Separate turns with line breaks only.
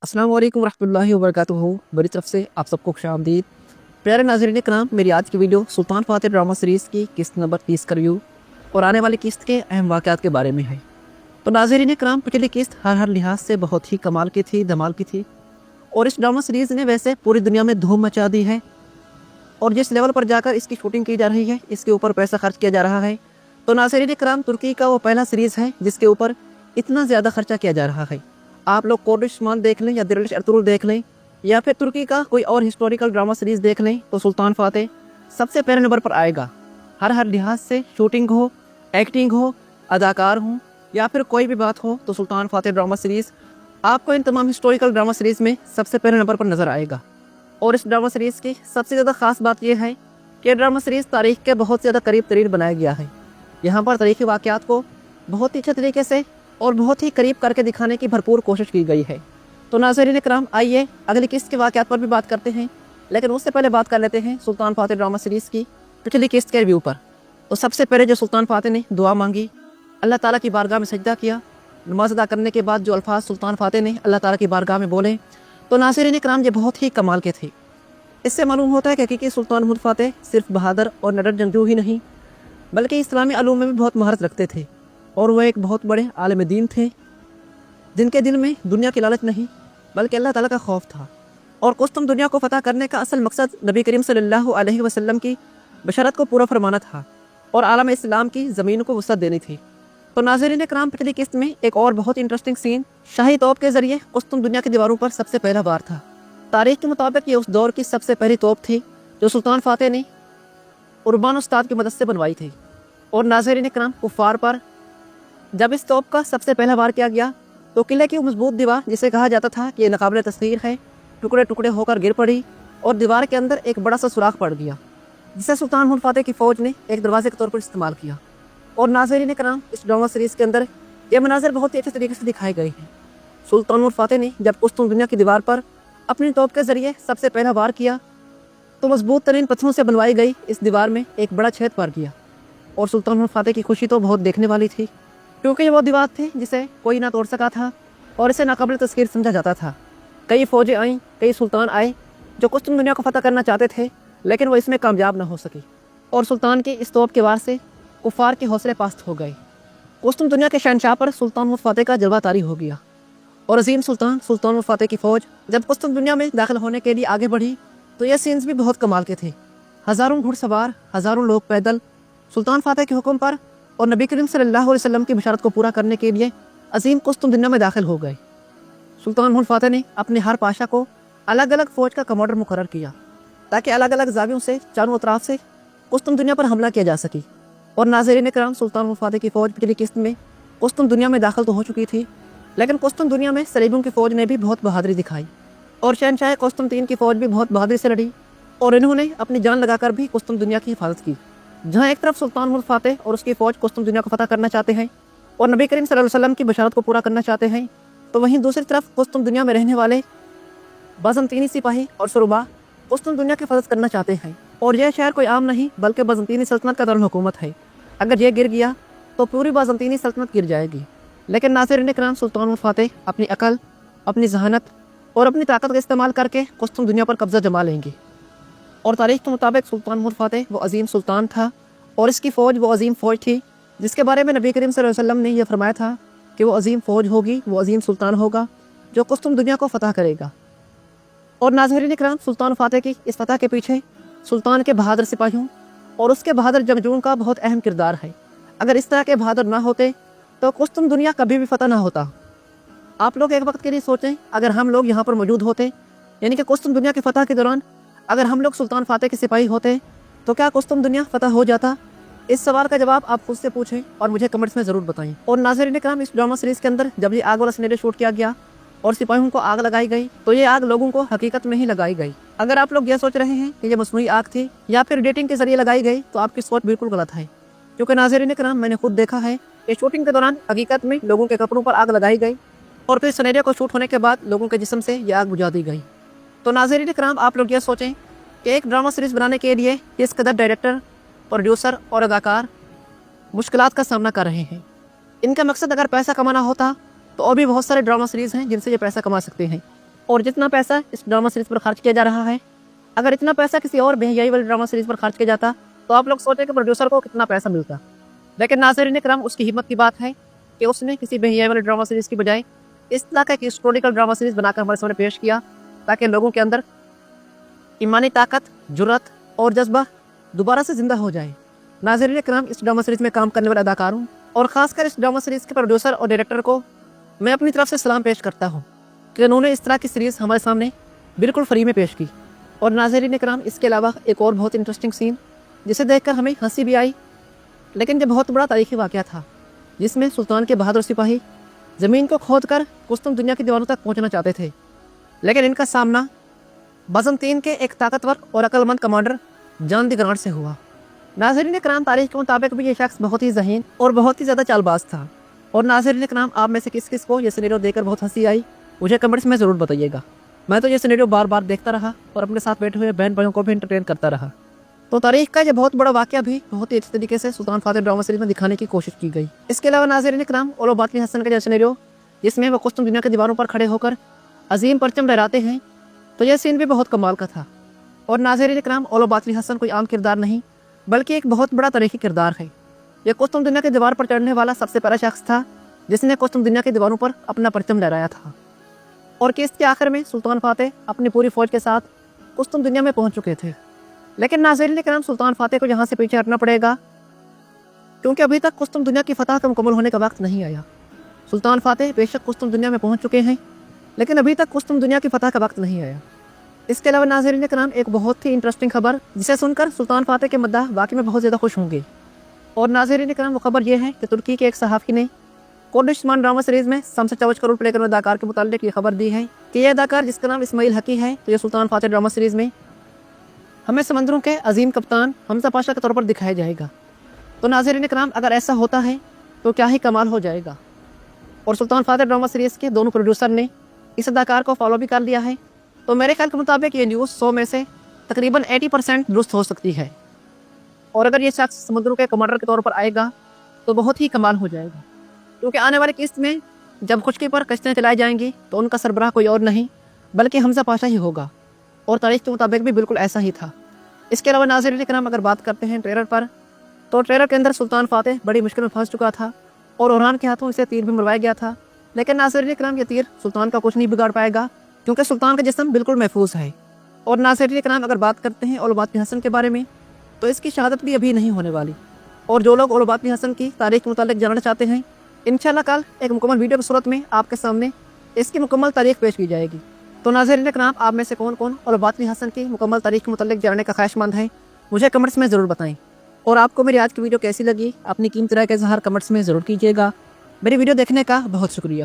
अस्सलाम वालेकुम रहमतुल्लाहि व बरकातुहू। मेरी तरफ से आप सबको खुशामदीद। प्यारे नाज़रीन कराम, मेरी आज की वीडियो सुल्तान फातेह ड्रामा सीरीज़ की किस्त नंबर 30 का रिव्यू और आने वाली किस्त के अहम वाक़यात के बारे में है। तो नाज़रीन कराम, पिछली किस्त हर लिहाज से बहुत ही कमाल की थी, धमाल की थी और इस ड्रामा सीरीज़ ने वैसे पूरी दुनिया में धूम मचा दी है। और जिस लेवल पर जाकर इसकी शूटिंग की जा रही है, इसके ऊपर पैसा खर्च किया जा रहा है। तो नाज़रीन कराम, तुर्की का वो पहला सीरीज़ है जिसके ऊपर इतना ज़्यादा खर्चा किया जा रहा है। आप लोग कोर्डिशमान देख लें या दिरलिश अर्तुगरुल देख लें या फिर तुर्की का कोई और हिस्टोरिकल ड्रामा सीरीज़ देख लें, तो सुल्तान फातेह सबसे पहले नंबर पर आएगा। हर लिहाज से शूटिंग हो, एक्टिंग हो, अदाकार हो या फिर कोई भी बात हो, तो सुल्तान फातेह ड्रामा सीरीज़ आपको इन तमाम हिस्टोरिकल ड्रामा सीरीज़ में सबसे पहले नंबर पर नज़र आएगा। और इस ड्रामा सीरीज़ की सबसे ज़्यादा ख़ास बात यह है कि ड्रामा सीरीज़ तारीख़ के बहुत ज़्यादा करीब तरीन बनाया गया है। यहाँ पर तारीख़ी वाक़यात को बहुत ही अच्छे तरीके से और बहुत ही करीब करके दिखाने की भरपूर कोशिश की गई है। तो नाज़रीन कराम, आइए अगली किस्त के वाक़यात पर भी बात करते हैं, लेकिन उससे पहले बात कर लेते हैं सुल्तान फातेह ड्रामा सीरीज़ की पिछली किस्त के रिव्यू पर। तो सबसे पहले जो सुल्तान फातेह ने दुआ मांगी, अल्लाह ताला की बारगाह में सजदा किया, नमाज अदा करने के बाद जो अल्फाज सुल्तान फातेह ने अल्लाह ताला की बारगाह में बोले, तो नाज़रीन कराम ये बहुत ही कमाल के थे। इससे मालूम होता है कि हकीकी सुल्तान महमूद फातेह सिर्फ बहादुर और निडर जंगजू ही नहीं, बल्कि इस्लामी अलूम में भी बहुत महारत रखते थे और वह एक बहुत बड़े आलिम दीन थे जिनके दिल में दुनिया की लालच नहीं बल्कि अल्लाह ताला का खौफ था। और कुस्तुम दुनिया को फ़तह करने का असल मकसद नबी करीम सल्लल्लाहु अलैहि वसल्लम की बशरत को पूरा फरमाना था और आलम इस्लाम की ज़मीन को वसअत देनी थी। तो नाज़रीन कराम, पिछली किस्त में एक और बहुत इंटरेस्टिंग सीन शाही तोप के ज़रिए कुस्तुम दुनिया की दीवारों पर सबसे पहला वार था। तारीख़ के मुताबिक ये उस दौर की सबसे पहली तोप थी जो सुल्तान फातेह ने उर्बान उस्ताद की मदद से बनवाई थी। और नाज़रीन कराम, कुफ़ार पर जब इस तोप का सबसे पहला वार किया गया तो किले की मजबूत दीवार, जिसे कहा जाता था कि ये नाकाबिल तस्खीर है, टुकड़े टुकड़े होकर गिर पड़ी और दीवार के अंदर एक बड़ा सा सुराख पड़ गया, जिसे सुल्तान महमूद फातेह की फ़ौज ने एक दरवाजे के तौर पर इस्तेमाल किया। और नाज़रीन कराम, इस ड्रामा सीरीज़ के अंदर ये मनाज़र बहुत ही अच्छे तरीके से दिखाए गए हैं। सुल्तान महमूद फातेह ने जब कुस्तुम दुनिया की दीवार पर अपनी तोप के ज़रिए सबसे पहला वार किया तो मजबूत तरीन पत्थरों से बनवाई गई इस दीवार में एक बड़ा छेद पड़ गया। और सुल्तान महमूद फातेह की खुशी तो बहुत देखने वाली थी, क्योंकि ये वो दीवार थी जिसे कोई ना तोड़ सका था और इसे नाकाबिल तस्खीर समझा जाता था। कई फ़ौजें आईं, कई सुल्तान आए जो कुस्तुम दुनिया को फ़तह करना चाहते थे, लेकिन वो इसमें कामयाब ना हो सकी और सुल्तान की इस तोप के वार से कुफ़ार के हौसले पास्त हो गए। कुस्तुम दुनिया के शहनशाह पर सुल्तान महमूद फातेह का जलवा तारी हो गया और अजीम सुल्तान महमूद फातेह की फ़ौज जब कुस्तुम दुनिया में दाखिल होने के लिए आगे बढ़ी तो ये सीन्स भी बहुत कमाल के थे। हज़ारों घुड़सवार, हज़ारों लोग पैदल सुल्तान फातेह के हुक्म पर और नबी करीम सल्लल्लाहु अलैहि वसल्लम की बशारत को पूरा करने के लिए अजीम कुस्तुम दुनिया में दाखिल हो गए। सुल्तान महमूद फातेह ने अपने हर पाशा को अलग अलग फ़ौज का कमांडर मुकर्रर किया ताकि अलग अलग ज़ावियों से चारों अतराफ से कुस्तुम दुनिया पर हमला किया जा सके। और नाज़रीन कराम, सुल्तान महमूद फातेह की फ़ौज पिछली किस्त में कुस्तुम दुनिया में दाखिल तो हो चुकी थी, लेकिन कुस्तुम दुनिया में सलीबों की फ़ौज ने भी बहुत बहादुरी दिखाई और शहनशाह कुस्तुम तीन की फ़ौज भी बहुत बहादुरी से लड़ी और इन्होंने अपनी जान लगाकर भी कुस्तुम दुनिया की हिफाजत की। जहाँ एक तरफ सुल्तान महमूद फातेह और उसकी फ़ौज कुस्तुम दुनिया को फ़तह करना चाहते हैं और नबी करीम सल्लल्लाहु अलैहि वसल्लम की बशारत को पूरा करना चाहते हैं, तो वहीं दूसरी तरफ कुस्तुम दुनिया में रहने वाले बाज़ंतीनी सिपाही और शुरबा कुस्तुम दुनिया की हिफाजत करना चाहते हैं। और यह शहर कोई आम नहीं बल्कि बाज़ंतीनी सल्तनत का दारुल हुकूमत है। अगर यह गिर गया तो पूरी बाज़ंतीनी सल्तनत गिर जाएगी। लेकिन नाज़रीन कराम, सुल्तान महमूद फातेह अपनी अकल, अपनी जहानत और अपनी ताकत का इस्तेमाल करके कुस्तुम दुनिया पर कब्ज़ा जमा लेंगे। और तारीख़ के मुताबिक सुल्तान महमूद फातेह वो अजीम सुल्तान था और इसकी फ़ौज वो अजीम फ़ौज थी जिसके बारे में नबी करीम सल्लल्लाहु अलैहि वसल्लम ने यह फरमाया था कि वो अजीम फ़ौज होगी, वो अजीम सुल्तान होगा जो कुस्तुम दुनिया को फ़तह करेगा। और नाज़रीन कराम, सुल्तान फातेह की इस फ़तह के पीछे सुल्तान के बहादुर सिपाहियों और उसके बहादुर जंगजूओं का बहुत अहम किरदार है। अगर इस तरह के बहादुर ना होते तो कुस्तुम दुनिया कभी भी फ़तह ना होता। आप लोग एक वक्त के लिए सोचें, अगर हम लोग यहाँ पर मौजूद होते, यानी कि कुस्तुम दुनिया की फ़तह के दौरान अगर हम लोग सुल्तान फातेह के सिपाही होते, तो क्या कुस्तुम दुनिया फ़तह हो जाता? इस सवाल का जवाब आप खुद से पूछें और मुझे कमेंट्स में ज़रूर बताएं। और नाज़रीन कराम, इस ड्रामा सीरीज़ के अंदर जब ये आग वाला सिनेरियो शूट किया गया और सिपाहियों को आग लगाई गई, तो ये आग लोगों को हकीकत में ही लगाई गई। अगर आप लोग यह सोच रहे हैं कि ये मसनूई आग थी या फिर डेटिंग के ज़रिए लगाई गई, तो आपकी सोच बिल्कुल गलत है, क्योंकि नाज़रीन कराम, मैंने खुद देखा है कि शूटिंग के दौरान हकीकत में लोगों के कपड़ों पर आग लगाई गई और फिर सिनेरियो को शूट होने के बाद लोगों के जिस्म से यह आग बुझा दी गई। तो नाज़रीन कराम, आप लोग यह सोचें कि एक ड्रामा सीरीज़ बनाने के लिए किस कदर डायरेक्टर, प्रोड्यूसर और अदाकार मुश्किलात का सामना कर रहे हैं। इनका मकसद अगर पैसा कमाना होता तो और भी बहुत सारे ड्रामा सीरीज़ हैं जिनसे ये पैसा कमा सकते हैं, اور جتنا پیسہ اس ڈرامہ سیریز پر خرچ کیا جا رہا ہے، اگر اتنا پیسہ کسی اور بے حیائی والی ڈرامہ سیریز پر خرچ کیا جاتا تو آپ لوگ سوچیں کہ پروڈیوسر کو کتنا پیسہ ملتا۔ لیکن ناظرین کرام، اس کی ہمت کی بات ہے کہ اس نے کسی بے حیائی والی ڈرامہ سیریز کی بجائے اس طرح کا ایک ہسٹوریکل ڈرامہ سیریز بنا کر ہمارے سامنے پیش کیا تاکہ لوگوں کے اندر ایمانی طاقت، جرأت اور جذبہ دوبارہ سے زندہ ہو جائے۔ ناظرین کرام، اس ڈرامہ سیریز میں کام کرنے والے اداکاروں اور خاص کر اس ڈرامہ سیریز کے پروڈیوسر اور ڈائریکٹر کو میں اپنی طرف سے سلام پیش کرتا ہوں کہ انہوں نے اس طرح کی سیریز ہمارے سامنے بالکل فری میں پیش کی۔ اور ناظرین کرام، اس کے علاوہ ایک اور بہت انٹرسٹنگ سین جسے دیکھ کر ہمیں ہنسی بھی آئی، لیکن یہ بہت بڑا تاریخی واقعہ تھا، جس میں سلطان کے بہادر سپاہی زمین کو کھود کر قسطم دنیا کی دیواروں تک پہنچنا چاہتے تھے، لیکن ان کا سامنا بازنطین کے ایک طاقتور اور عقل مند کمانڈر جان دی گرانٹ سے ہوا۔ ناظرین کرام، تاریخ کے مطابق بھی یہ شخص بہت ہی ذہین اور بہت ہی زیادہ چال باز تھا۔ اور ناظرین کرام، آپ میں سے کس کس کو یہ سینیریو دیکھ کر بہت ہنسی آئی، مجھے کمنٹس میں ضرور بتائیے گا۔ میں تو یہ سینیریو بار بار دیکھتا رہا اور اپنے ساتھ بیٹھے ہوئے بہن بھائیوں کو بھی انٹرٹین کرتا رہا۔ تو تاریخ کا یہ بہت بڑا واقعہ بھی بہت ہی اچھے طریقے سے سلطان فاتح ڈرامہ سیریز میں دکھانے کی کوشش کی گئی۔ اس کے علاوہ ناظرین کرام، اولو باقری حسن کا جو سینیریو جس میں وہ قسطم دنیا کی دیواروں پر کھڑے ہو کر عظیم پرچم لہراتے ہیں، تو یہ سین بھی بہت کمال کا تھا۔ اور ناظرین کرام، اولو باقری حسن کوئی عام کردار نہیں بلکہ ایک بہت بڑا تاریخی کردار ہے۔ یہ قسطم دنیا کی دیوار پر چڑھنے والا سب سے پہلا شخص تھا جس نے قسطم دنیا کی دیواروں پر اپنا پرچم لہرایا تھا۔ اور قسط کے آخر میں سلطان فاتح اپنی پوری فوج کے ساتھ قسطم دنیا میں پہنچ چکے تھے۔ لیکن ناظرین کرام، سلطان فاتح کو یہاں سے پیچھے ہٹنا پڑے گا کیونکہ ابھی تک قسطم دنیا کی فتح کا مکمل ہونے کا وقت نہیں آیا۔ سلطان فاتح بے شک قسطم دنیا میں پہنچ چکے ہیں، لیکن ابھی تک قسطم دنیا کی فتح کا وقت نہیں آیا۔ اس کے علاوہ ناظرین کرام، ایک بہت ہی انٹرسٹنگ خبر جسے سن کر سلطان فاتح کے مداح واقعی میں بہت زیادہ خوش ہوں گے۔ اور ناظرین کرام، وہ خبر یہ ہے کہ ترکی کے ایک صحافی نے کوڈشمان ڈرامہ سیریز میں سمسا چاوش کا رول پلے کرنے والے اداکار کے متعلق یہ خبر دی ہے کہ یہ اداکار جس کا نام اسماعیل حقی ہے، تو یہ سلطان فاتح ڈرامہ سیریز میں ہمیں سمندروں کے عظیم کپتان حمزہ پاشا کے طور پر دکھایا جائے گا۔ تو ناظرین کرام، اگر ایسا ہوتا ہے تو کیا ہی کمال ہو جائے گا۔ اور سلطان فاتح ڈرامہ سیریز کے دونوں پروڈیوسر نے اس اداکار کو فالو بھی کر لیا ہے، تو میرے خیال کے مطابق یہ نیوز 100 میں سے تقریباً 80% درست ہو سکتی ہے۔ اور اگر یہ شخص سمندروں کے کمانڈر کے طور پر آئے گا تو بہت ہی کمال ہو جائے گا، کیونکہ آنے والے قسط میں جب خشکی پر کشتیاں چلائی جائیں گی تو ان کا سربراہ کوئی اور نہیں بلکہ حمزہ پاشا ہی ہوگا، اور تاریخ کے مطابق بھی بالکل ایسا ہی تھا۔ اس کے علاوہ ناظرین کرام، اگر بات کرتے ہیں ٹریلر پر، تو ٹریلر کے اندر سلطان فاتح بڑی مشکل میں پھنس چکا تھا اور اوران کے ہاتھوں اسے تیر بھی مروایا گیا تھا، لیکن ناظرین کرام، یہ تیر سلطان کا کچھ نہیں بگاڑ پائے گا کیونکہ سلطان کا جسم بالکل محفوظ ہے۔ اور ناظرین کرام، اگر بات کرتے ہیں اولو باقری حسن کے بارے میں، تو اس کی شہادت بھی ابھی نہیں ہونے والی، اور جو لوگ اولو باقری حسن کی تاریخ کے متعلق جاننا چاہتے ہیں، انشاءاللہ کل ایک مکمل ویڈیو کی صورت میں آپ کے سامنے اس کی مکمل تاریخ پیش کی جائے گی۔ تو ناظرین کرام، آپ میں سے کون کون اولو باقری حسن کی مکمل تاریخ کے متعلق جاننے کا خواہش مند ہے، مجھے کمنٹس میں ضرور بتائیں۔ اور آپ کو میری آج کی ویڈیو کیسی لگی، اپنی قیمتی رائے کا اظہار کمنٹس میں ضرور کیجیے گا۔ میری ویڈیو دیکھنے کا بہت شکریہ۔